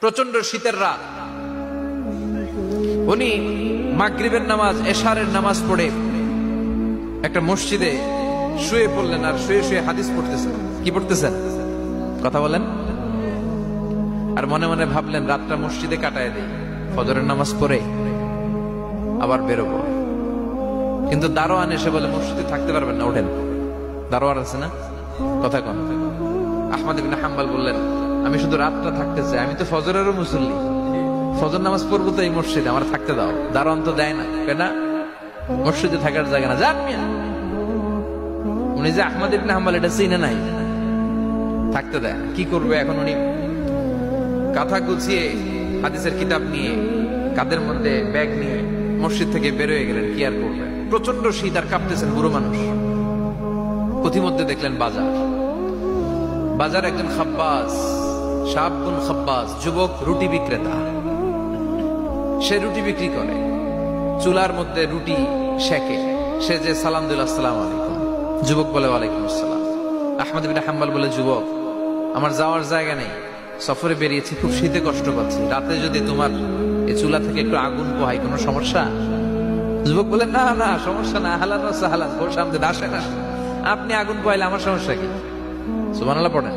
প্রচন্ড শীতের রাত। উনি মাগরিবের নামাজ, এশারের নামাজ পড়ে একটা মসজিদে শুয়ে পড়লেন, আর শুয়ে শুয়ে হাদিস পড়তেছেন। কি পড়তেছেন? কথা বলেন। আর মনে মনে ভাবলেন রাতটা মসজিদে কাটায় দেই, ফজরের নামাজ পড়ে আবার বেরোবো। কিন্তু দারোয়ান এসে বলে মসজিদে থাকতে পারবেন না, ওঠেন। দারোয়ান আছে না, কথা কন। আহমদ ইবনে হাম্বল বললেন আমি শুধু রাতটা থাকতে চাই, আমি তো ফজরেরও মুসল্লি, ফজর নামাজ পড়বো তো এই মসজিদে, আমার থাকতে দাও। দারোয়ান তো দেয় না, কেনা মসজিদে থাকার জায়গা না, যান মিয়া। উনি যে আহমদ ইবনে হাম্বল এটা চিনে নাই, থাকতে দেয়। কি করবে এখন? উনি কাঁথা গুছিয়ে হাদিসের কিতাব নিয়ে কাঁধের মধ্যে ব্যাগ নিয়ে মসজিদ থেকে বেরোয় গেলেন। কি আর করবে, প্রচন্ড শীত, আর কাঁপতেছেন বুড়ো মানুষ। পথিমধ্যে দেখলেন বাজার। বাজার একজন খাব্বাস, শাবুন খাব্বাস, যুবক রুটি বিক্রেতা। সে রুটি বিক্রি করে, চুলার মধ্যে রুটি সেকে। সে যে সালাম দিল আসসালামু আলাইকুম, যুবক বলে ওয়ালাইকুম আসসালাম। আহমদ ইবনে হাম্বল বলে যুবক আমার যাওয়ার জায়গা নেই, সফরে বেরিয়েছি, খুব শীতে কষ্ট পাচ্ছি, রাতে যদি তোমার এই চুলা থেকে একটু আগুন পোহাই কোনো সমস্যা? যুবক বলে না না সমস্যা না, হালান সাহালান, বসে আমাদের আসে না, আপনি আগুন পোহাইলে আমার সমস্যা কি? সুবহানাল্লাহ পড়েন।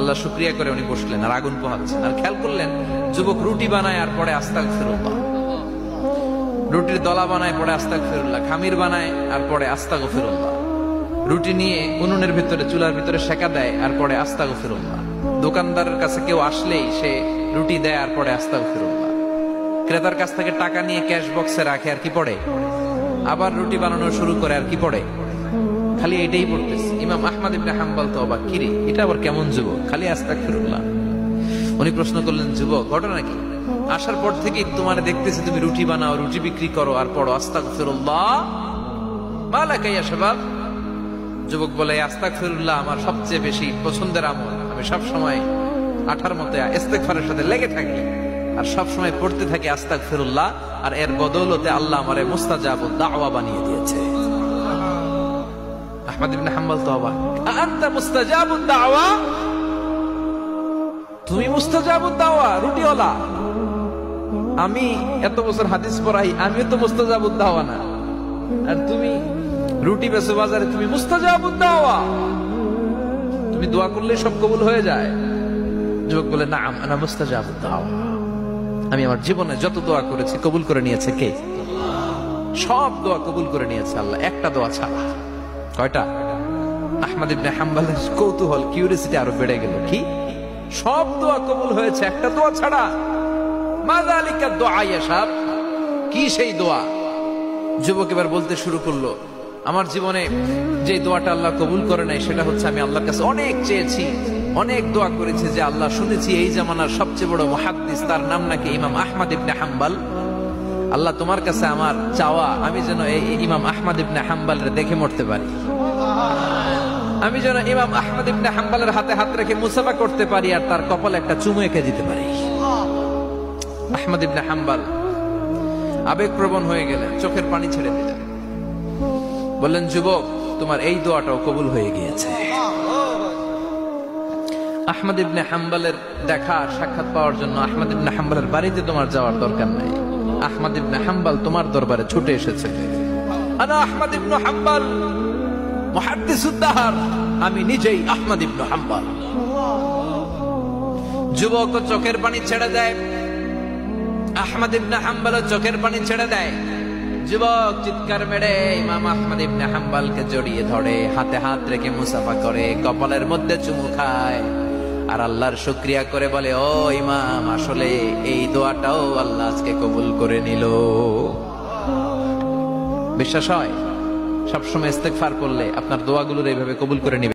আল্লাহ শুকরিয়া করে উনি বসলেন আর আগুন পোহাচ্ছেন। আর খেয়াল করলেন যুবক রুটি বানায় আর পরে আস্তাগফিরুল্লাহ, রুটির দলা বানায় পরে আস্তাগফিরুল্লাহ, খামির বানায় আর পরে আস্তাগফিরুল্লাহ, রুটি নিয়ে উনুনের ভিতরে চুলার ভিতরে সেকা দেয় আর পরে আস্তাগফিরুল্লাহ, দোকানদারের কাছে কেউ আসলেই সে রুটি দেয় আর পরে আস্তাগফিরুল্লাহ, ক্রেতার কাছ থেকে টাকা নিয়ে ক্যাশ বক্সে রাখে আর কি পড়ে, আবার রুটি বানানো শুরু করে আর কি পড়ে, খালি এটাই পড়তেছে। ইমাম আহমদ ইবনে হাম্বল তো অবাক, কিরে এটা আবার কেমন যুবক, খালি আস্তাগফিরুল্লাহ। উনি প্রশ্ন করলেন যুবক ঘটনা কি? আসার পর থেকেই তোমার দেখতেছি তুমি রুটি বানাও, রুটি বিক্রি করো আর পড়ো আস্তাগফিরুল্লাহ, মালাকা ইয়া শাবাব। যুবক বলে আস্তাগফিরুল্লাহ আমার সবচেয়ে বেশি পছন্দের আমল, আমি সব সময় আঠার মতো ইস্তেগফারের সাথে লেগে থাকি আর সব সময় পড়তে থাকি আস্তাগফিরুল্লাহ, আর এর বদৌলতে আল্লাহ আমারে মুস্তাজাবুদ দাওয়া বানিয়ে দিয়েছে। আহমদ ইবনে হাম্বল তো অবাক, আনতা মুস্তাজাবুদ দাওয়া, তুমি মুস্তাজাবুদ দাওয়া রুটিওয়ালা? আমি এত বছর হাদিস পড়াই, আমিও তো মুস্তাজাবুদ দাওয়া না, আর তুমি রুটি বেচো বাজারে, তুমি মুস্তাজাবুদ দাওয়া, তুমি দোয়া করলে সব কবুল হয়ে যায়? যুবক বলে নাম আনা মুস্তাজাবুদ দাওয়া, আমি আমার জীবনে যত দোয়া করেছি কবুল করে নিয়েছে কে? সব দোয়া কবুল করে নিয়েছে আল্লাহ, একটা দোয়া ছাড়া। কয়টা? আহমদ ইবনে হাম্বলের কৌতূহল, কিউরিয়াসিটি আরো বেড়ে গেল। কি? সব দোয়া কবুল হয়েছে একটা দোয়া ছাড়া? মাযালিকা দোয়া ইয়া শাব, কি সেই দোয়া? যুবক এবার বলতে শুরু করলো আমার জীবনে যে দোয়াটা আল্লাহ কবুল করে নাই সেটা হচ্ছে আমি আল্লাহর কাছে অনেক চেয়েছি, অনেক দোয়া করেছি যে আল্লাহ শুনেছি এই জামানার সবচেয়ে বড় মুহাদ্দিস, তার নাম নাকি ইমাম আহমদ ইবনে হাম্বল, আল্লাহ তোমার কাছে আমার চাওয়া আমি যেন এই ইমাম আহমদ ইবনে হাম্বলের দেখে মরতে পারি, আমি যেন ইমাম আহমদ ইবনে হাম্বলের হাতে হাত রেখে মুসাফা করতে পারি আর তার কপালে একটা চুমু এঁকে দিতে পারি। আহমদ ইবনে হাম্বল আবেগপ্রবণ হয়ে গেলেন, চোখের পানি ছেড়ে দিলেন, বললেন যুবক তোমার এই দোয়াটাও কবুল হয়ে গিয়েছে। আহমদ ইবনে হাম্বলের দেখা সাক্ষাৎ পাওয়ার জন্য আহমদ ইবনে হাম্বলের বাড়িতে তোমার যাওয়ার দরকার নাই, আহমদ ইবনে হাম্বল তোমার দরবারে ছুটে এসেছে। আনা আহমদ ইবনে হাম্বল মুহাদ্দিসুদ দাহর, আমি নিজেই আহমদ ইবনে হাম্বল। যুবক চোখের পানি ছেড়ে দেয়, আহমদ ইবনে হাম্বল চোখের পানি ছেড়ে দেয়। যুবক চিৎকার মেরে ইমাম আহমদ ইবনে হাম্বলকে জড়িয়ে ধরে, হাতে হাত রেখে মুসাফা করে, কপালের মধ্যে চুমু খায় আর আল্লাহর শুকরিয়া করে বলে ও ইমাম আসলে এই দোয়াটাও আল্লাহ আজকে কবুল করে নিল। বিশ্বাস হয় সবসময় ইস্তেগফার করলে আপনার দোয়াগুলোর এইভাবে কবুল করে নিবেন।